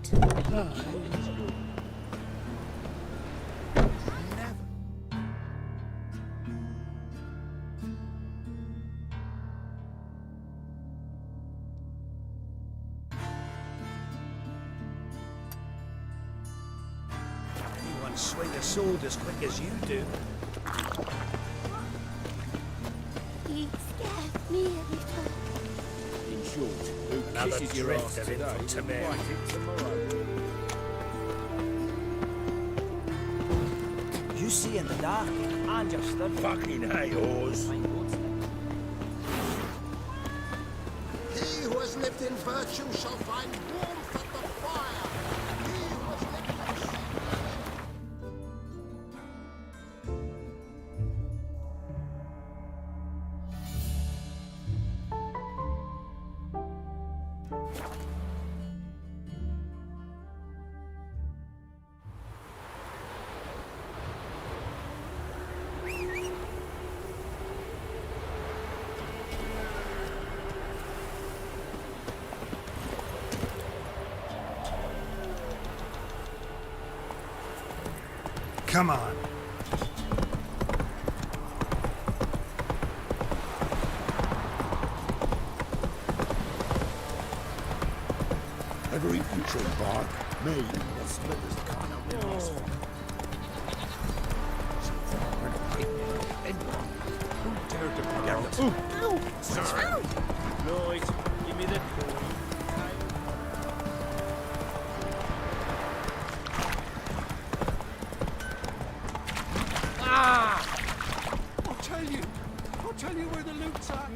Anyone swing a sword as quick as you do? He scares me every time. In short, who Another kisses your ass drift of today infant to will Mary. fight it tomorrow. You see in the dark, and you're studying. Fucking hey, whores. He who has lived in virtue shall find warmth at the fire. He who has lived in sin. Come on. Every future bark may as split as the kind of Who dared to put out? Sir, Lloyd, give me the... I'll tell you where the loot's at.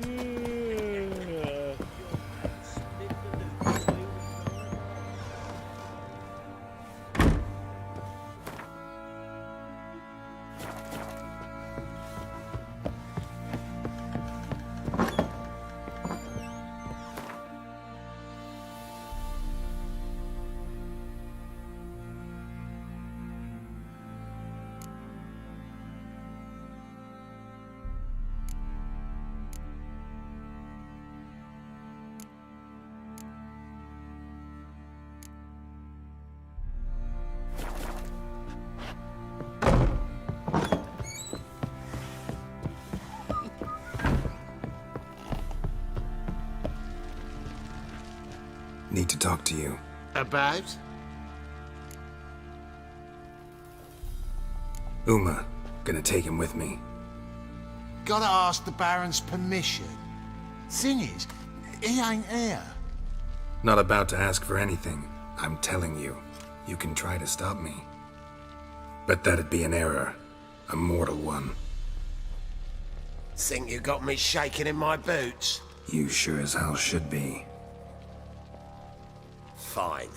Need to talk to you. About? Uma. Gonna take him with me. Gotta ask the Baron's permission. Thing is, he ain't here. Not about to ask for anything. I'm telling you. You can try to stop me. But that'd be an error. A mortal one. Think you got me shaking in my boots? You sure as hell should be. Fine.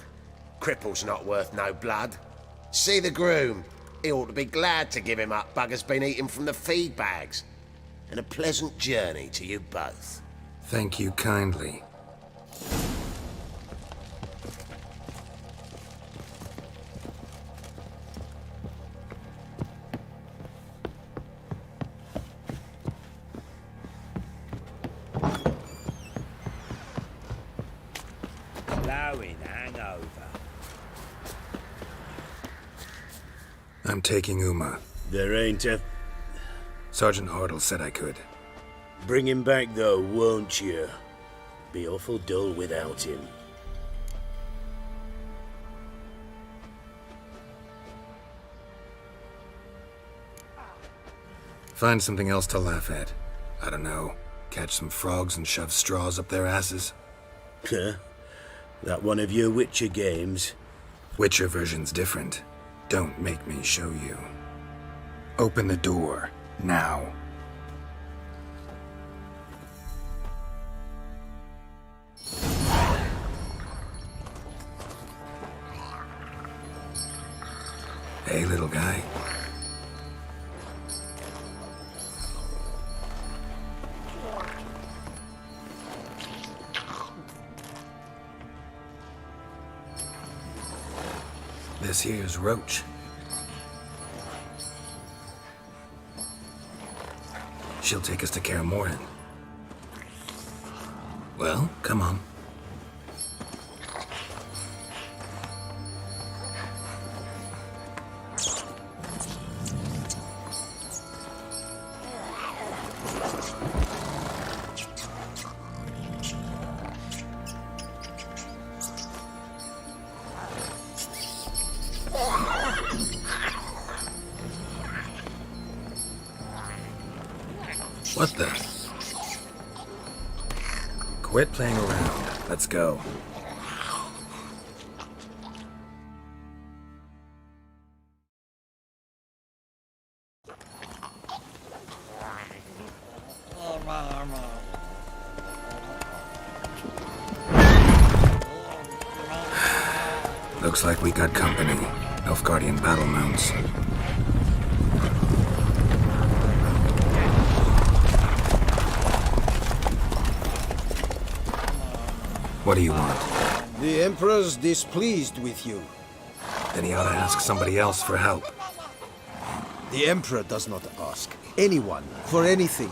Cripple's not worth no blood. See the groom. He ought to be glad to give him up. Bugger's been eating from the feed bags. And a pleasant journey to you both. Thank you kindly. Blowing hangover. I'm taking Uma. There ain't a... Sergeant Hartle said I could. Bring him back, though, won't you? Be awful dull without him. Find something else to laugh at. I don't know. Catch some frogs and shove straws up their asses. Huh? That one of your Witcher games? Witcher version's different. Don't make me show you. Open the door. Now. Hey, little guy. This here's Roach. She'll take us to Kaer Morhen. Well, come on. What the? Quit playing around. Let's go. Looks like we got company. Nilfgaardian battle mounts. What do you want? The Emperor's displeased with you. Then he ought to ask somebody else for help. The Emperor does not ask anyone for anything.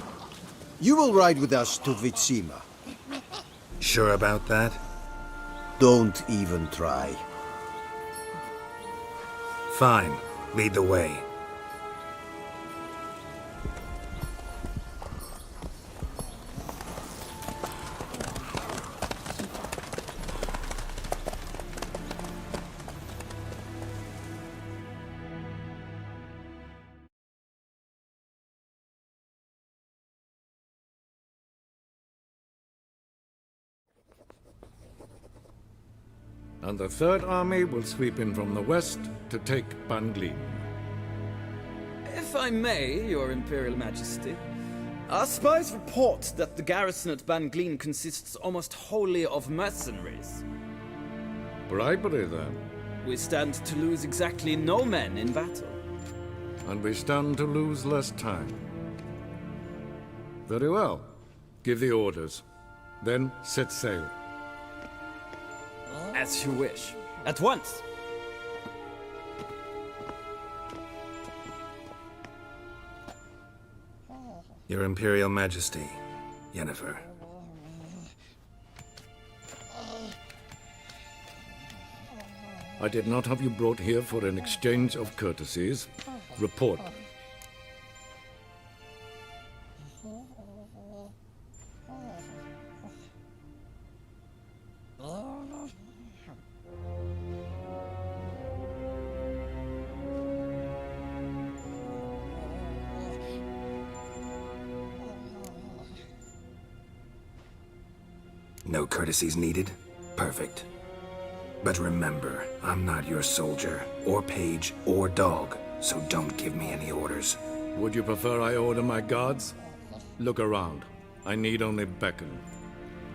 You will ride with us to Vitsima. Sure about that? Don't even try. Fine. Lead the way. And the Third Army will sweep in from the west to take Ban Glin. If I may, Your Imperial Majesty, our spies report that the garrison at Ban Glin consists almost wholly of mercenaries. Bribery, then. We stand to lose exactly no men in battle. And we stand to lose less time. Very well. Give the orders. Then set sail. As you wish. At once! Your Imperial Majesty, Yennefer. I did not have you brought here for an exchange of courtesies. Report. No courtesies needed? Perfect. But remember, I'm not your soldier, or page, or dog, so don't give me any orders. Would you prefer I order my guards? Look around. I need only beckon.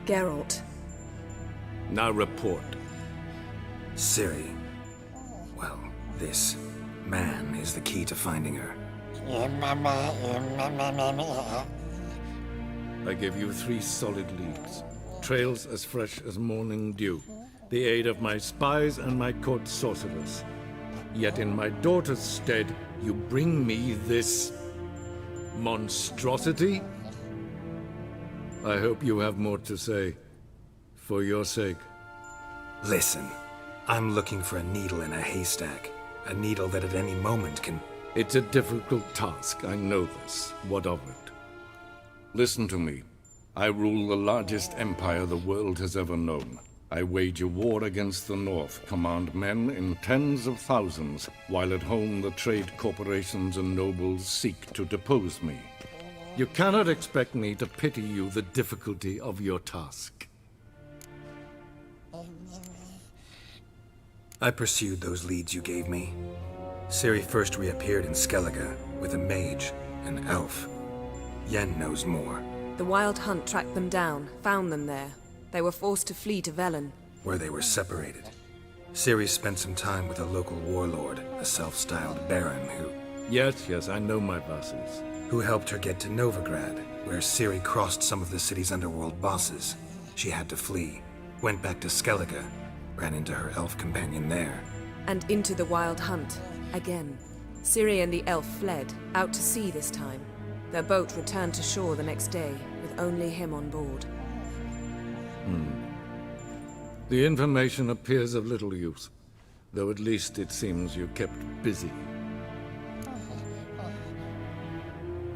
Geralt. Now report. Ciri. Well, this man is the key to finding her. I give you 3 solid leagues. Trails as fresh as morning dew. The aid of my spies and my court sorcerers. Yet in my daughter's stead, you bring me this monstrosity? I hope you have more to say. For your sake. Listen, I'm looking for a needle in a haystack. A needle that at any moment can... It's a difficult task, I know this. What of it? Listen to me. I rule the largest empire the world has ever known. I wage a war against the North, command men in tens of thousands, while at home the trade corporations and nobles seek to depose me. You cannot expect me to pity you the difficulty of your task. I pursued those leads you gave me. Ciri first reappeared in Skellige with a mage, an elf. Yen knows more. The Wild Hunt tracked them down, found them there. They were forced to flee to Velen. Where they were separated. Ciri spent some time with a local warlord, a self-styled baron who... Yes, I know my vassals. Who helped her get to Novigrad, where Ciri crossed some of the city's underworld bosses. She had to flee, went back to Skellige, ran into her elf companion there. And into the Wild Hunt, again. Ciri and the elf fled, out to sea this time. Their boat returned to shore the next day, with only him on board. The information appears of little use, though at least it seems you kept busy.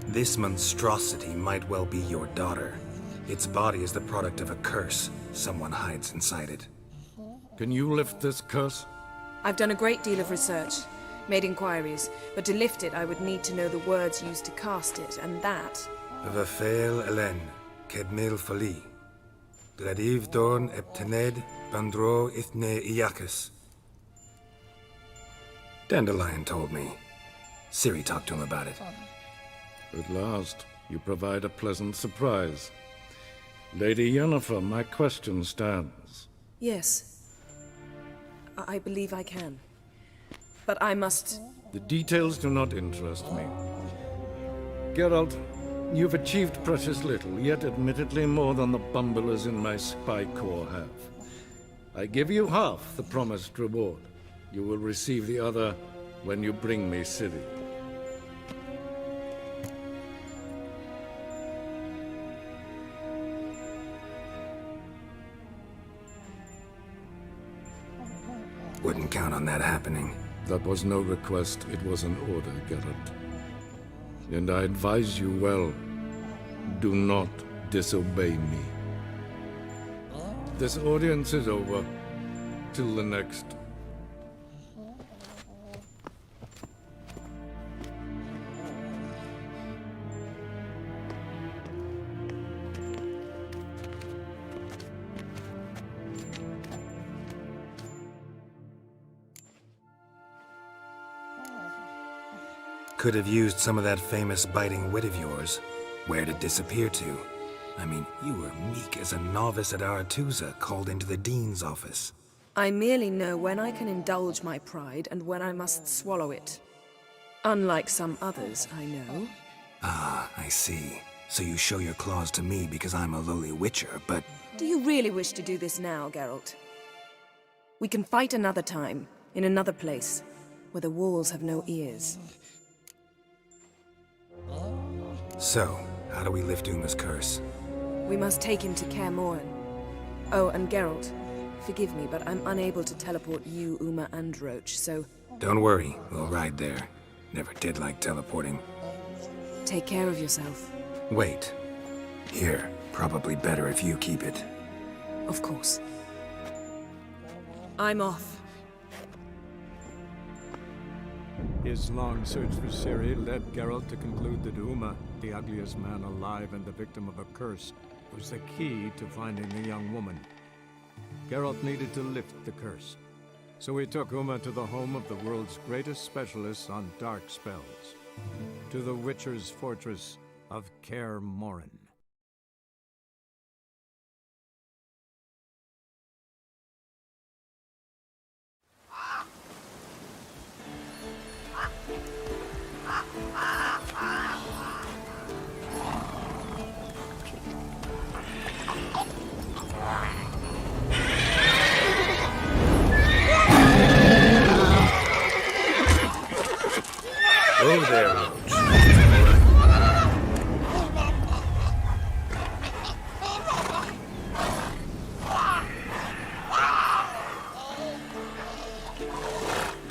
This monstrosity might well be your daughter. Its body is the product of a curse. Someone hides inside it. Can you lift this curse? I've done a great deal of research, made inquiries, but to lift it I would need to know the words used to cast it, and that Vafael Elen, Kedmil Fali. Gladiv Dorn Eptened, Bandro Ithne Iacus. Dandelion told me. Ciri talked to him about it. At last, you provide a pleasant surprise. Lady Yennefer, my question stands. Yes. I believe I can. But I must... The details do not interest me. Geralt, you've achieved precious little, yet admittedly more than the bumblers in my spy corps have. I give you half the promised reward. You will receive the other when you bring me Ciri. Wouldn't count on that happening. That was no request, it was an order, Geralt. And I advise you well, do not disobey me. This audience is over. Till the next. Could have used some of that famous biting wit of yours. Where'd it disappear to? I mean, you were meek as a novice at Aretuza, called into the Dean's office. I merely know when I can indulge my pride and when I must swallow it. Unlike some others, I know. Ah, I see. So you show your claws to me because I'm a lowly witcher, but... Do you really wish to do this now, Geralt? We can fight another time, in another place, where the walls have no ears. So, how do we lift Uma's curse? We must take him to Kaer Morhen. Oh, and Geralt, forgive me, but I'm unable to teleport you, Uma, and Roach, so... Don't worry, we'll ride there. Never did like teleporting. Take care of yourself. Wait. Here, probably better if you keep it. Of course. I'm off. His long search for Ciri led Geralt to conclude that Uma, the ugliest man alive and the victim of a curse, was the key to finding the young woman. Geralt needed to lift the curse, so he took Uma to the home of the world's greatest specialists on dark spells, to the Witcher's fortress of Kaer Morhen. Oh, there, Roach.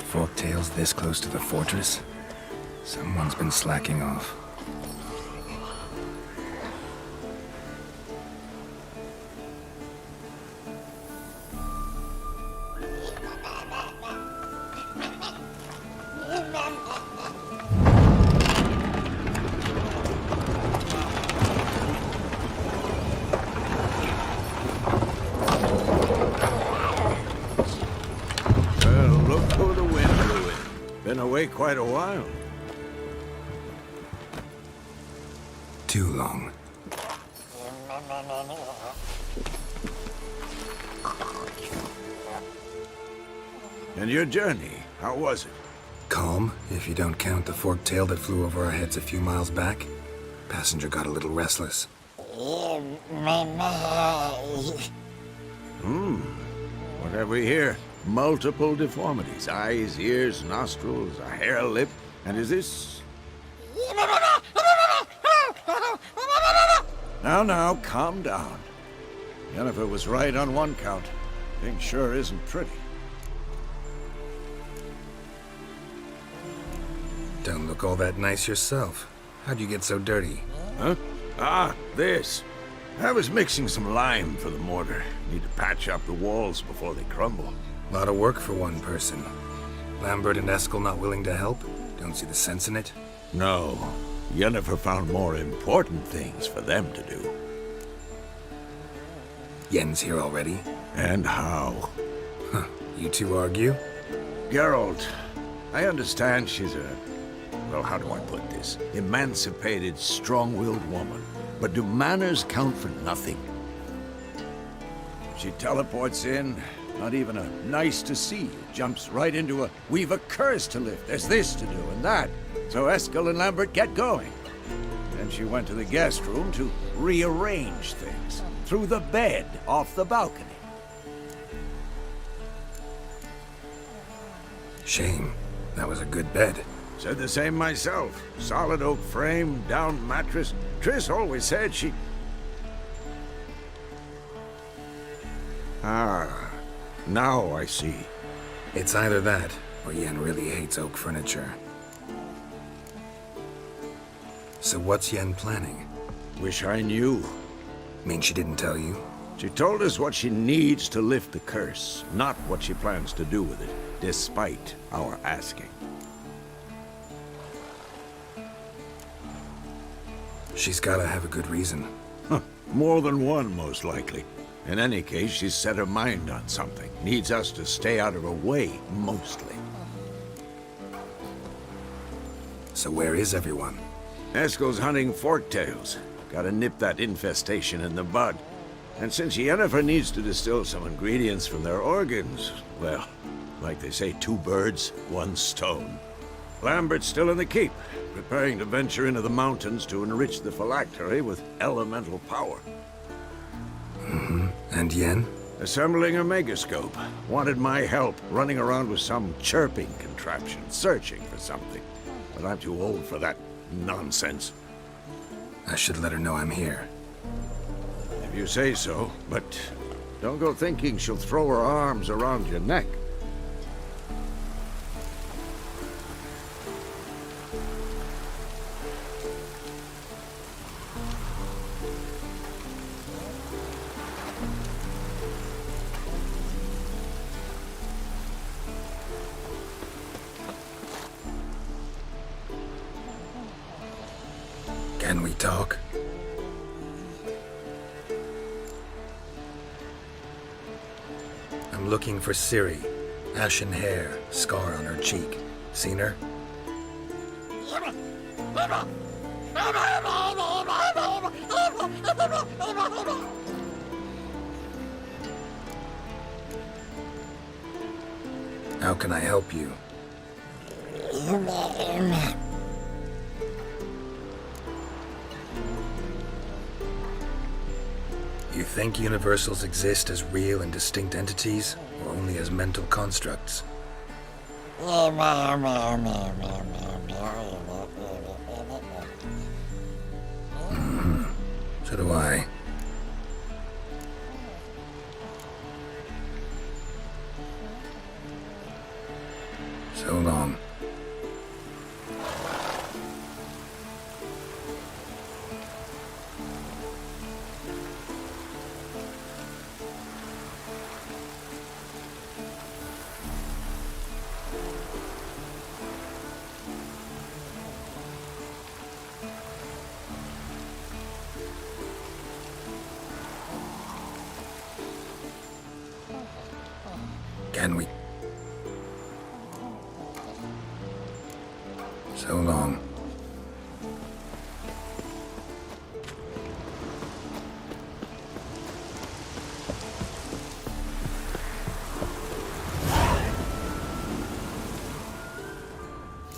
Forktail's this close to the fortress? Someone's been slacking off. Quite a while. Too long. And your journey, how was it? Calm, if you don't count the forktail that flew over our heads a few miles back. Passenger got a little restless. What have we here? Multiple deformities. Eyes, ears, nostrils, a hair lip. And is this... Now, calm down. Yennefer was right on one count. Thing sure isn't pretty. Don't look all that nice yourself. How'd you get so dirty? Huh? Ah, this. I was mixing some lime for the mortar. Need to patch up the walls before they crumble. Lot of work for one person. Lambert and Eskel not willing to help? Don't see the sense in it? No. Yennefer found more important things for them to do. Yen's here already? And how? Huh. You two argue? Geralt, I understand she's a... well, how do I put this? Emancipated, strong-willed woman. But do manners count for nothing? She teleports in, not even a nice to see you, jumps right into a we've a curse to lift, there's this to do and that. So Eskel and Lambert get going. Then she went to the guest room to rearrange things. Through the bed, off the balcony. Shame. That was a good bed. Said the same myself. Solid oak frame, down mattress. Triss always said she... Ah, now I see. It's either that, or Yen really hates oak furniture. So what's Yen planning? Wish I knew. Mean she didn't tell you? She told us what she needs to lift the curse, not what she plans to do with it, despite our asking. She's gotta have a good reason. Huh. More than one, most likely. In any case, she's set her mind on something. Needs us to stay out of her way, mostly. So where is everyone? Eskel's hunting forktails. Gotta nip that infestation in the bud. And since Yennefer needs to distill some ingredients from their organs, well, like they say, 2 birds, 1 stone. Lambert's still in the keep, preparing to venture into the mountains to enrich the phylactery with elemental power. Mm-hmm. And Yen? Assembling a megascope. Wanted my help running around with some chirping contraption, searching for something. But I'm too old for that nonsense. I should let her know I'm here. If you say so, but don't go thinking she'll throw her arms around your neck. Can we talk? I'm looking for Ciri. Ashen hair, scar on her cheek. Seen her? How can I help you? You think universals exist as real and distinct entities, or only as mental constructs? So do I. So long. Can we? So long.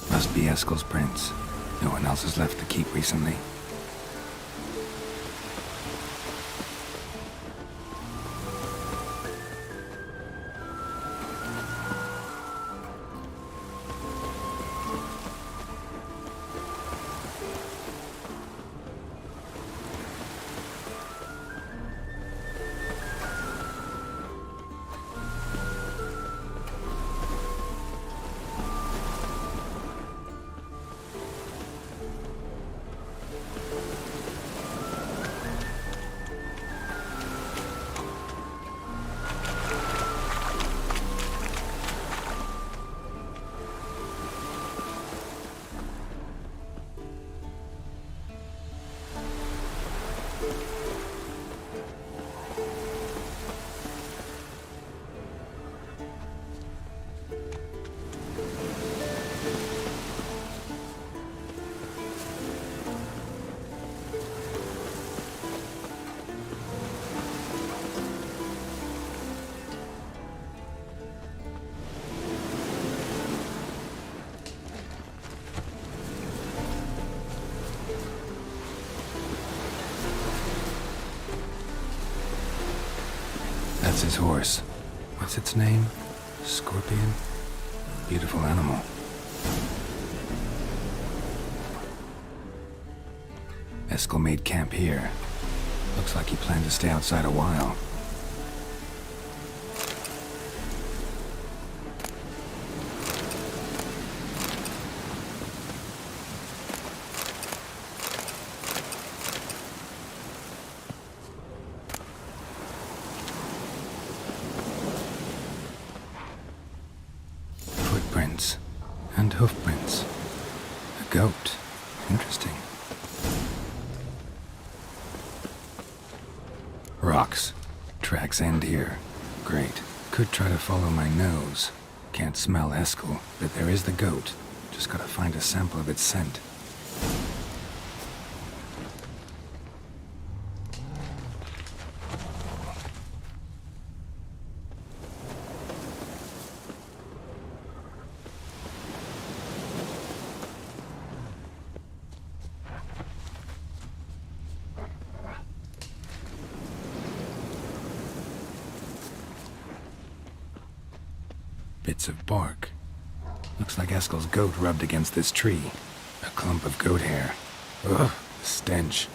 Must be Eskel's prince. No one else has left the keep recently. That's his horse. What's its name? Scorpion? Beautiful animal. Eskel made camp here. Looks like he planned to stay outside a while. Footprints and hoofprints. A goat. Interesting. Rocks. Tracks end here. Great. Could try to follow my nose. Can't smell Eskel, but there is the goat. Just gotta find a sample of its scent. Bits of bark. Looks like Eskel's goat rubbed against this tree. A clump of goat hair. Ugh, the stench.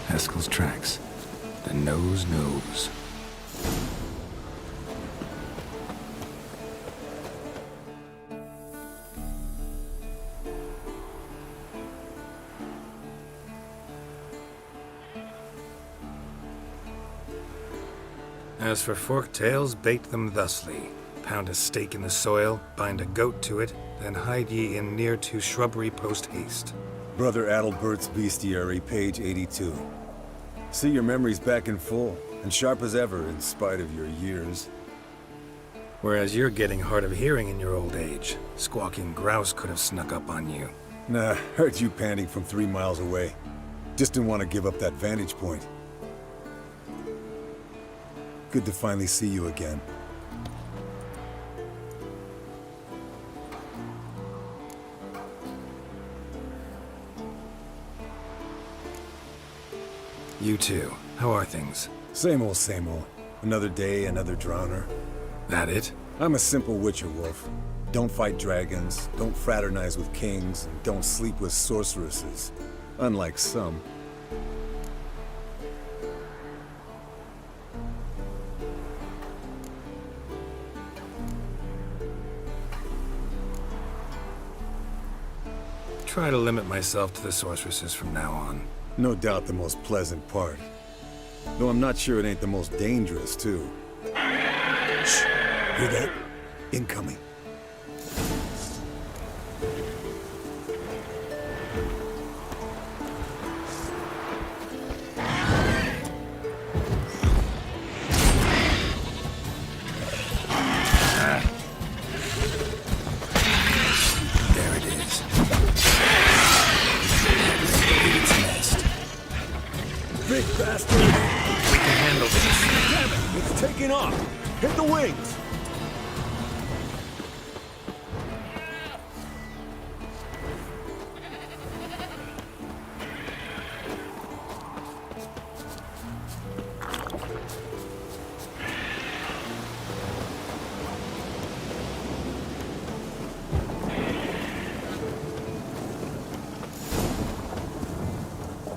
Eskel's tracks. The nose knows. As for forked tails, bait them thusly. Pound a stake in the soil, bind a goat to it, then hide ye in near to shrubbery post haste. Brother Adalbert's Bestiary, page 82. See your memories back in full, and sharp as ever in spite of your years. Whereas you're getting hard of hearing in your old age. Squawking grouse could have snuck up on you. Nah, heard you panting from 3 miles away. Just didn't want to give up that vantage point. Good to finally see you again. You too. How are things? Same old, same old. Another day, another drowner. That it? I'm a simple witcher wolf. Don't fight dragons, don't fraternize with kings, and don't sleep with sorceresses. Unlike some. Try to limit myself to the sorceresses from now on. No doubt the most pleasant part. Though I'm not sure it ain't the most dangerous, too. Shh! Hear that? Incoming. There it is. Big bastard! We can handle this. Damn it! It's taking off! Hit the wings!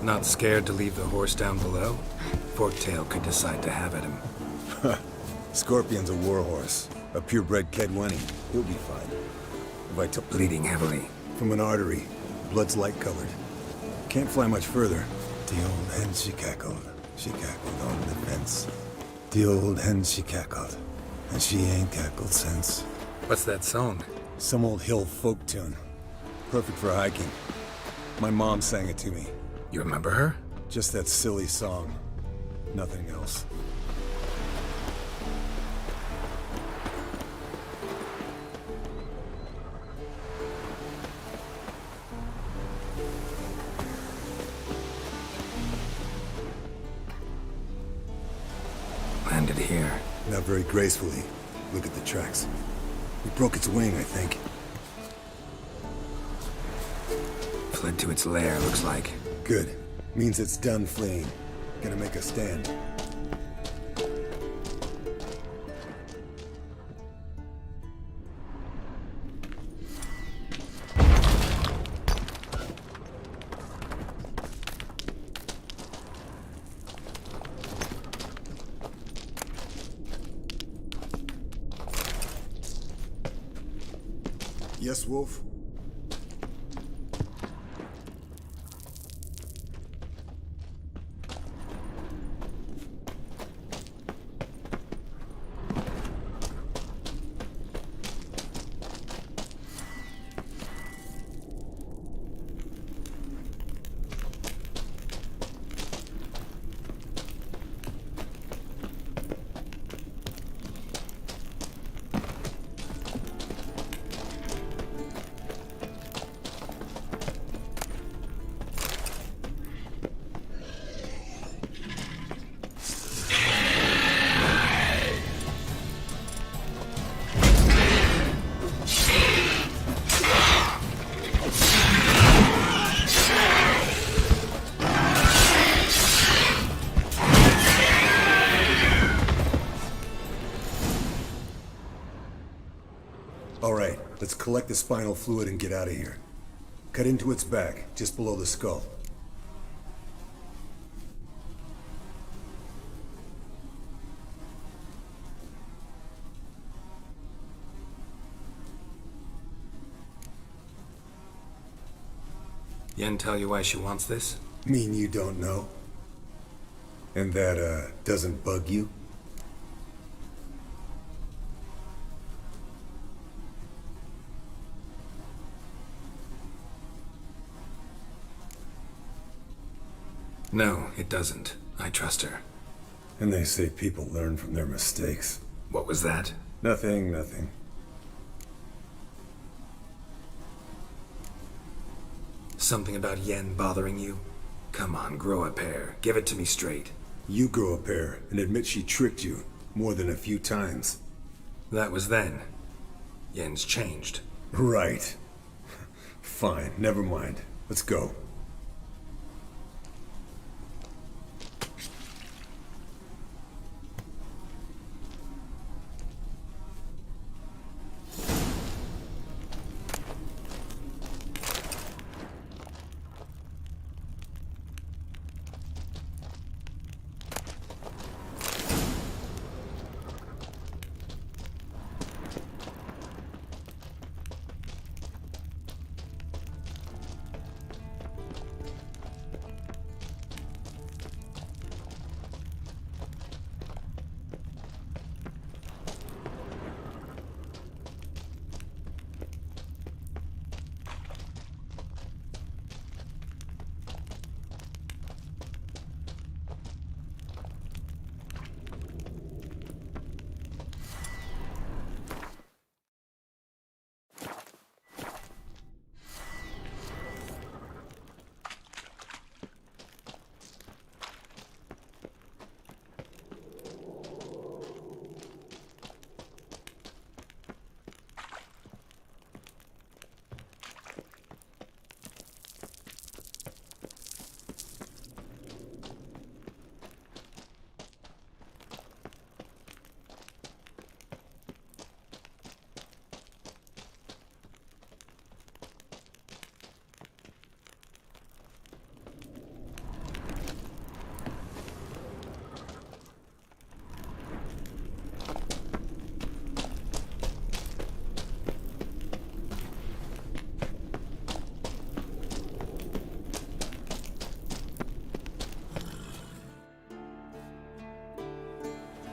Not scared to leave the horse down below? Forktail could decide to have at him. Scorpion's a warhorse. A purebred Kedwenny. He'll be fine. If I took Bleeding heavily. from an artery, blood's light-colored. Can't fly much further. The old hen, she cackled. She cackled on the fence. The old hen, she cackled. And she ain't cackled since. What's that song? Some old hill folk tune. Perfect for hiking. My mom sang it to me. You remember her? Just that silly song. Nothing else. Landed here. Not very gracefully. Look at the tracks. We broke its wing, I think. Fled to its lair, looks like. Good. Means it's done fleeing. Gonna make a stand. Yes, Wolf? Alright, let's collect the spinal fluid and get out of here. Cut into its back, just below the skull. Yen tell you why she wants this? Mean you don't know? And that, doesn't bug you? No, it doesn't. I trust her. And they say people learn from their mistakes. What was that? Nothing, nothing. Something about Yen bothering you? Come on, grow a pair. Give it to me straight. You grow a pair and admit she tricked you more than a few times. That was then. Yen's changed. Right. Fine, never mind. Let's go.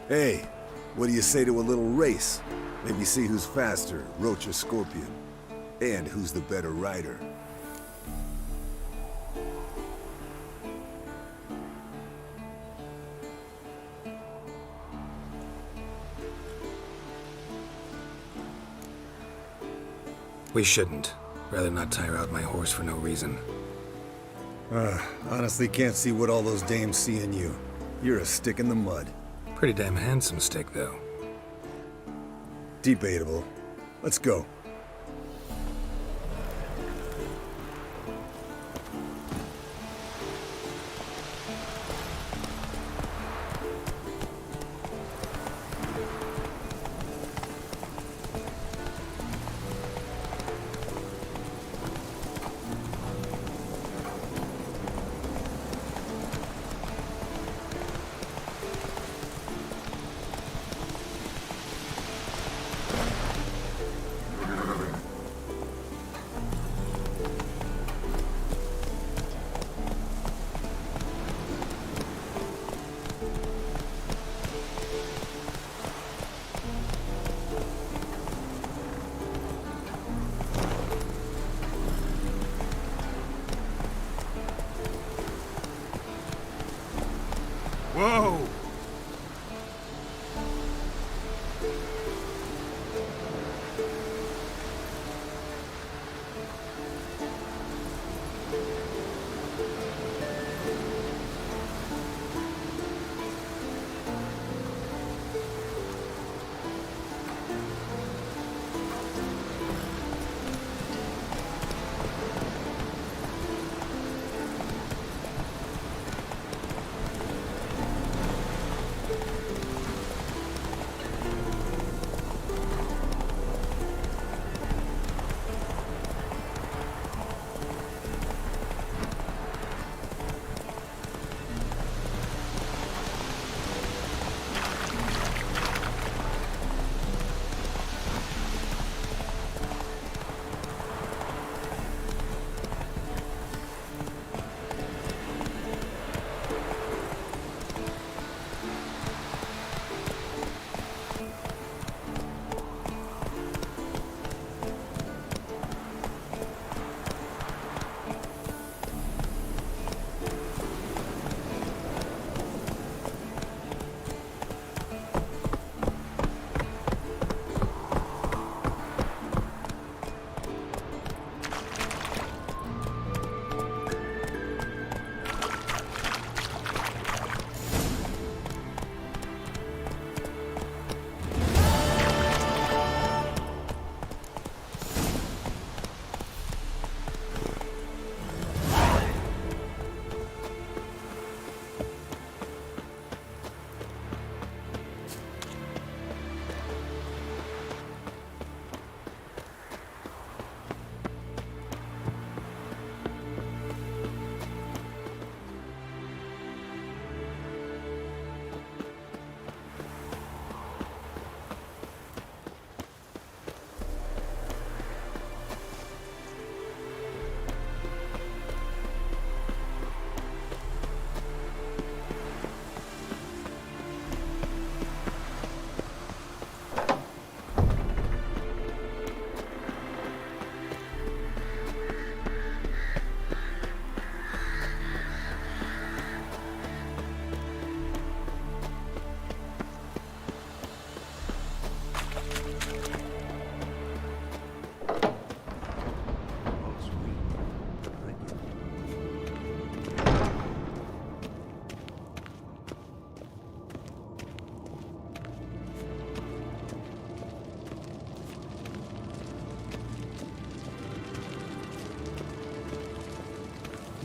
Hey, what do you say to a little race? Maybe see who's faster, Roach or Scorpion. And who's the better rider. We shouldn't. Rather not tire out my horse for no reason. Honestly can't see what all those dames see in you. You're a stick in the mud. Pretty damn handsome stick, though. Debatable. Let's go. Whoa!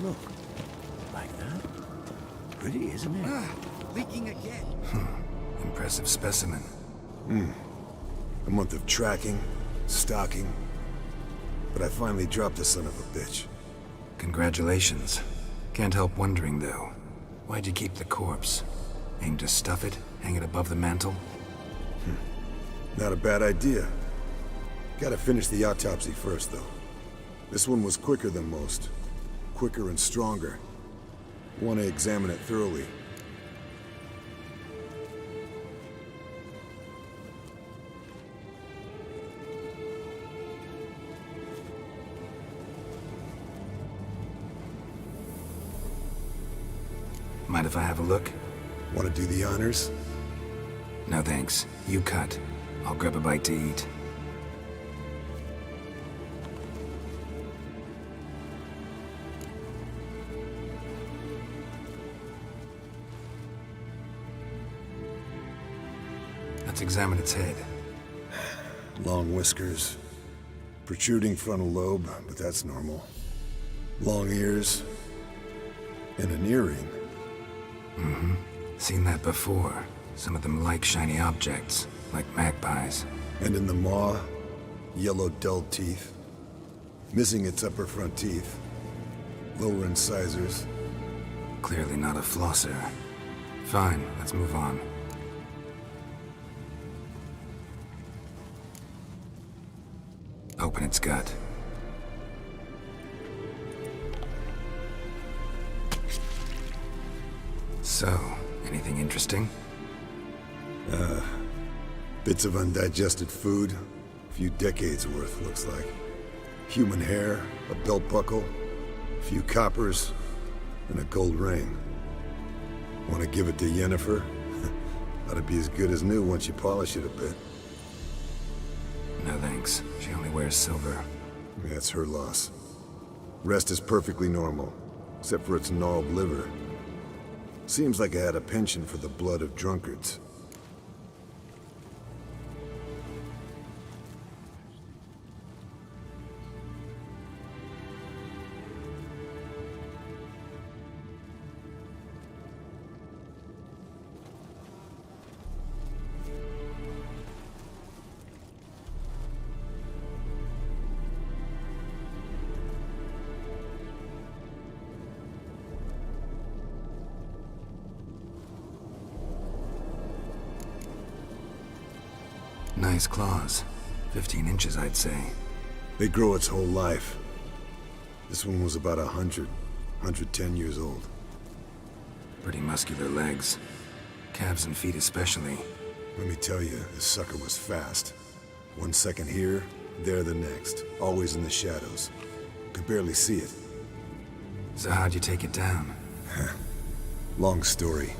Look, like that. Pretty, isn't it? Leaking again. Impressive specimen. A month of tracking, stalking. But I finally dropped the son of a bitch. Congratulations. Can't help wondering, though. Why'd you keep the corpse? Aim to stuff it? Hang it above the mantle? Not a bad idea. Gotta finish the autopsy first, though. This one was quicker than most. Quicker and stronger. Want to examine it thoroughly. Mind if I have a look? Want to do the honors? No thanks. You cut. I'll grab a bite to eat. Let's examine its head. Long whiskers. Protruding frontal lobe, but that's normal. Long ears. And an earring. Mm-hmm. Seen that before. Some of them like shiny objects, like magpies. And in the maw, yellow dull teeth. Missing its upper front teeth. Lower incisors. Clearly not a flosser. Fine, let's move on. Open its gut. So, anything interesting? Bits of undigested food. A few decades worth, looks like. Human hair, a belt buckle, a few coppers, and a gold ring. Want to give it to Yennefer? Ought to be as good as new once you polish it a bit. No thanks. She only wears silver. That's her loss. Rest is perfectly normal, except for its gnarled liver. Seems like I had a penchant for the blood of drunkards. Nice claws. 15 inches, I'd say. They grow its whole life. This one was about 110 years old. Pretty muscular legs. Calves and feet especially. Let me tell you, this sucker was fast. 1 second here, there the next. Always in the shadows. Could barely see it. So how'd you take it down? Long story.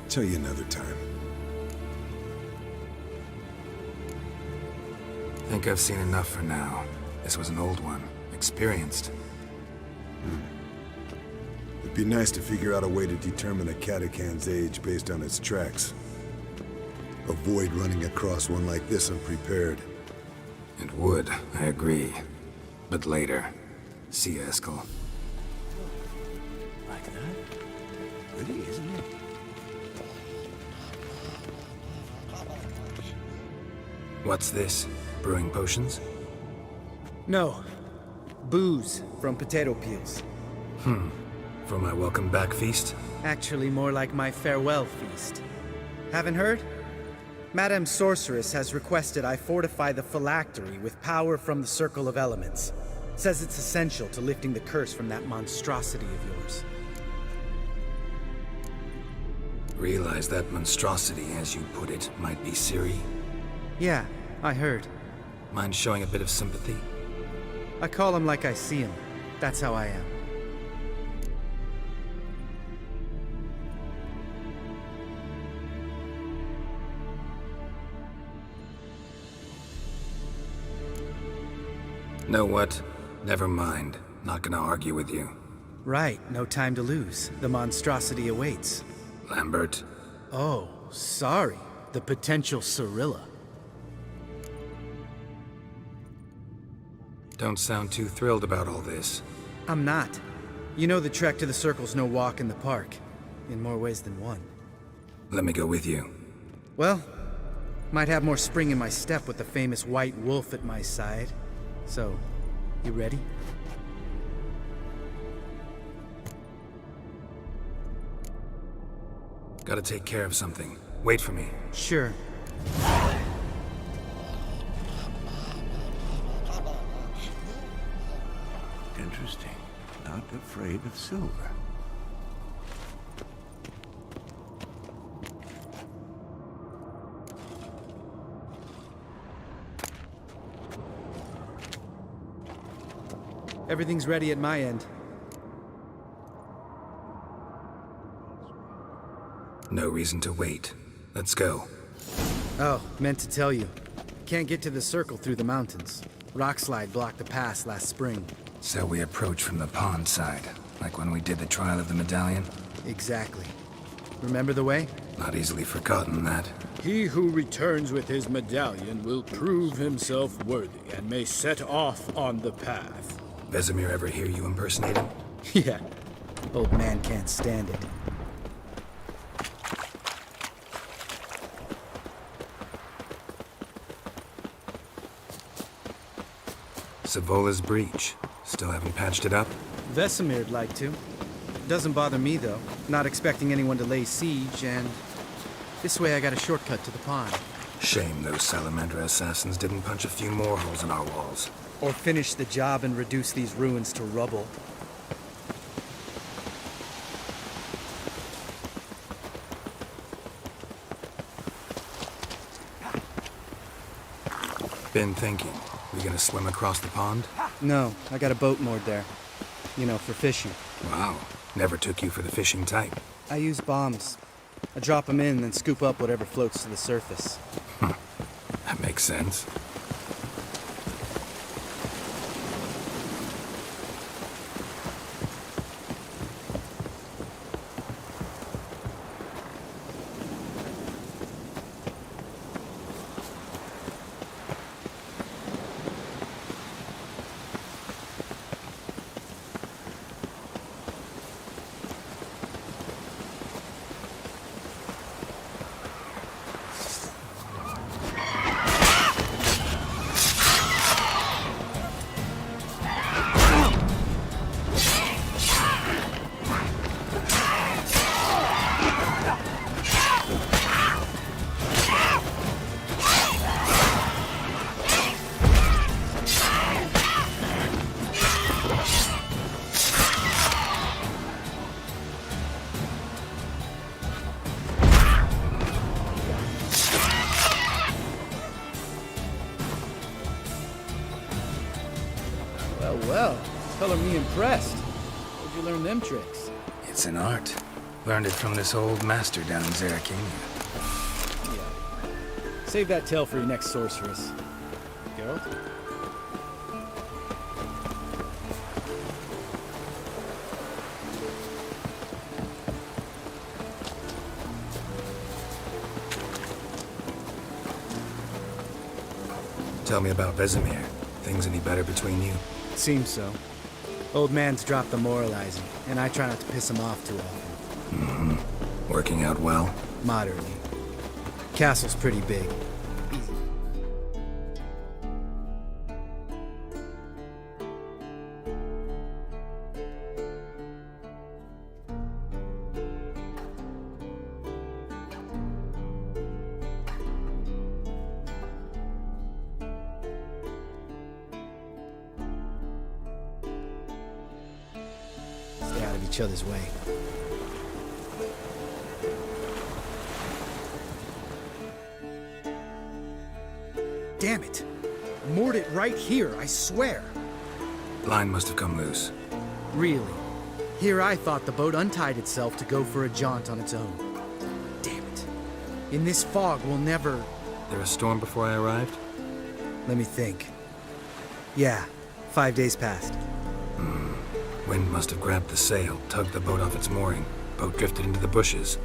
Tell you another time. Think I've seen enough for now. This was an old one. Experienced. It'd be nice to figure out a way to determine a Catacan's age based on its tracks. Avoid running across one like this unprepared. It would, I agree. But later. See you, Eskel. Like that? Pretty, isn't it? What's this? Brewing potions? No. Booze from potato peels. For my welcome back feast? Actually, more like my farewell feast. Haven't heard? Madame Sorceress has requested I fortify the phylactery with power from the Circle of Elements. Says it's essential to lifting the curse from that monstrosity of yours. Realize that monstrosity, as you put it, might be Ciri? Yeah, I heard. Mind showing a bit of sympathy? I call him like I see him. That's how I am. Know what? Never mind. Not gonna argue with you. Right, no time to lose. The monstrosity awaits. Lambert. Oh, sorry. The potential Cirilla. Don't sound too thrilled about all this. I'm not. You know the trek to the Circle's no walk in the park. In more ways than one. Let me go with you. Well, might have more spring in my step with the famous White Wolf at my side. So, you ready? Gotta take care of something. Wait for me. Sure. Interesting. Not afraid of silver. Everything's ready at my end. No reason to wait. Let's go. Oh, meant to tell you. Can't get to the Circle through the mountains. Rockslide blocked the pass last spring. So we approach from the pond side, like when we did the trial of the medallion? Exactly. Remember the way? Not easily forgotten, that. He who returns with his medallion will prove himself worthy and may set off on the path. Vesemir ever hear you impersonate him? Yeah. Old man can't stand it. Savola's breach. Still haven't patched it up? Vesemir'd like to. Doesn't bother me, though. Not expecting anyone to lay siege, and this way I got a shortcut to the pond. Shame those Salamander assassins didn't punch a few more holes in our walls. Or finish the job and reduce these ruins to rubble. Been thinking. We gonna swim across the pond? No, I got a boat moored there. You know, for fishing. Wow. Never took you for the fishing type. I use bombs. I drop them in, then scoop up whatever floats to the surface. That makes sense. Well, color me impressed. Where'd you learn them tricks? It's an art. Learned it from this old master down in Zerrikania. Yeah. Save that tale for your next sorceress. Geralt? Tell me about Vesemir. Things any better between you? Seems so. Old man's dropped the moralizing, and I try not to piss him off too often. Mm-hmm. Working out well? Moderately. Castle's pretty big. Easy. Stay out of each other's way. Damn it! I moored it right here, I swear! Line must have come loose. Really? Here I thought the boat untied itself to go for a jaunt on its own. Damn it. In this fog, we'll never... There a storm before I arrived? Let me think. Yeah, 5 days passed. Wind must have grabbed the sail, tugged the boat off its mooring. Boat drifted into the bushes.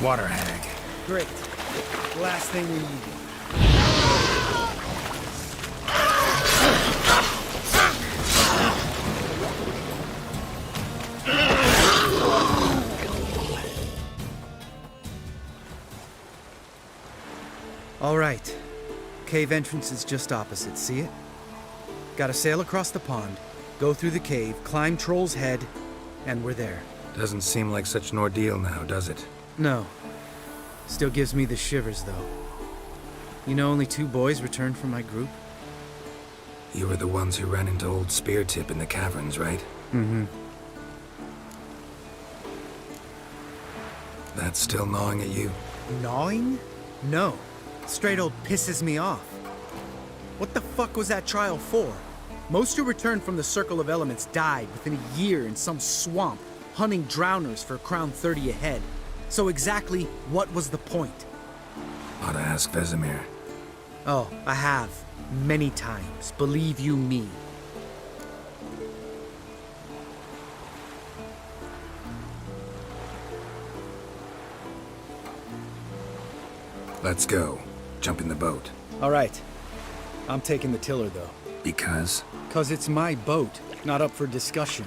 Water hag. Great. Last thing we need. All right. Cave entrance is just opposite, see it? Gotta sail across the pond, go through the cave, climb Troll's Head, and we're there. Doesn't seem like such an ordeal now, does it? No. Still gives me the shivers, though. You know only 2 boys returned from my group? You were the ones who ran into old Speartip in the caverns, right? Mm-hmm. That's still gnawing at you? Gnawing? No. Straight old pisses me off. What the fuck was that trial for? Most who returned from the Circle of Elements died within a year in some swamp, hunting drowners for Crown 30 a head. So exactly what was the point? Ought to ask Vesemir. Oh, I have. Many times. Believe you me. Let's go. Jump in the boat. All right. I'm taking the tiller, though. Because? 'Cause it's my boat, not up for discussion.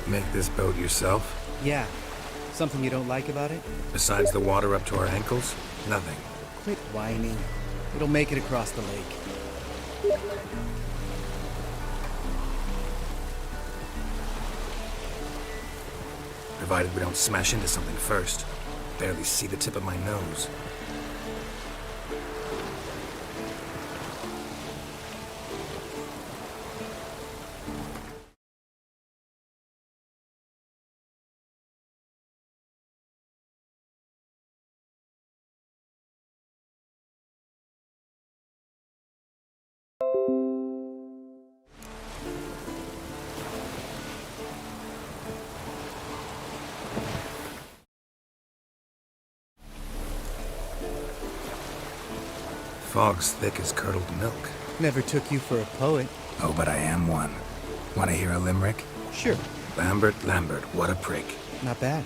Make this boat yourself? Yeah. Something you don't like about it? Besides the water up to our ankles? Nothing. Quit whining. It'll make it across the lake. Provided we don't smash into something first. Barely see the tip of my nose. Fog's thick as curdled milk. Never took you for a poet. Oh, but I am one. Want to hear a limerick? Sure. Lambert, what a prick. Not bad.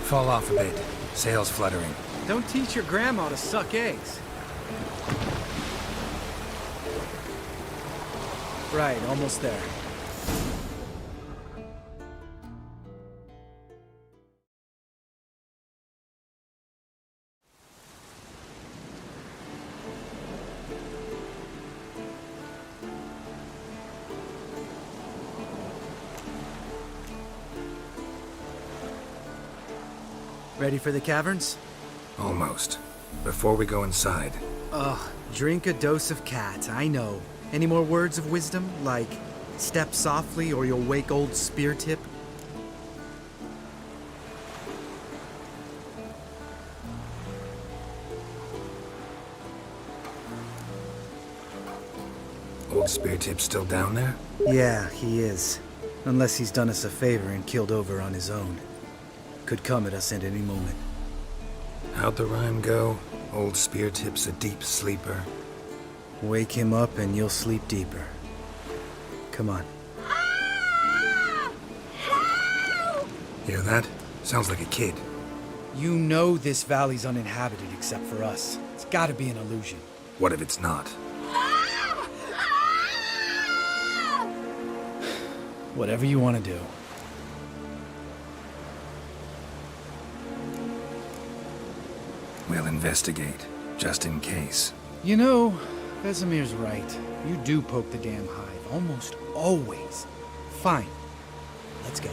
Fall off a bit. Sails fluttering. Don't teach your grandma to suck eggs. Right, almost there. Ready for the caverns? Almost. Before we go inside. Ugh, drink a dose of cat, I know. Any more words of wisdom, like, step softly or you'll wake old Speartip? Old Speartip's still down there? Yeah, he is. Unless he's done us a favor and killed over on his own. Could come at us at any moment. How'd the rhyme go? Old Speartip's a deep sleeper. Wake him up and you'll sleep deeper. Come on. Hear that? Sounds like a kid. You know this valley's uninhabited except for us. It's gotta be an illusion. What if it's not? Whatever you want to do. We'll investigate, just in case. You know, Vesemir's right. You do poke the damn hive, almost always. Fine. Let's go.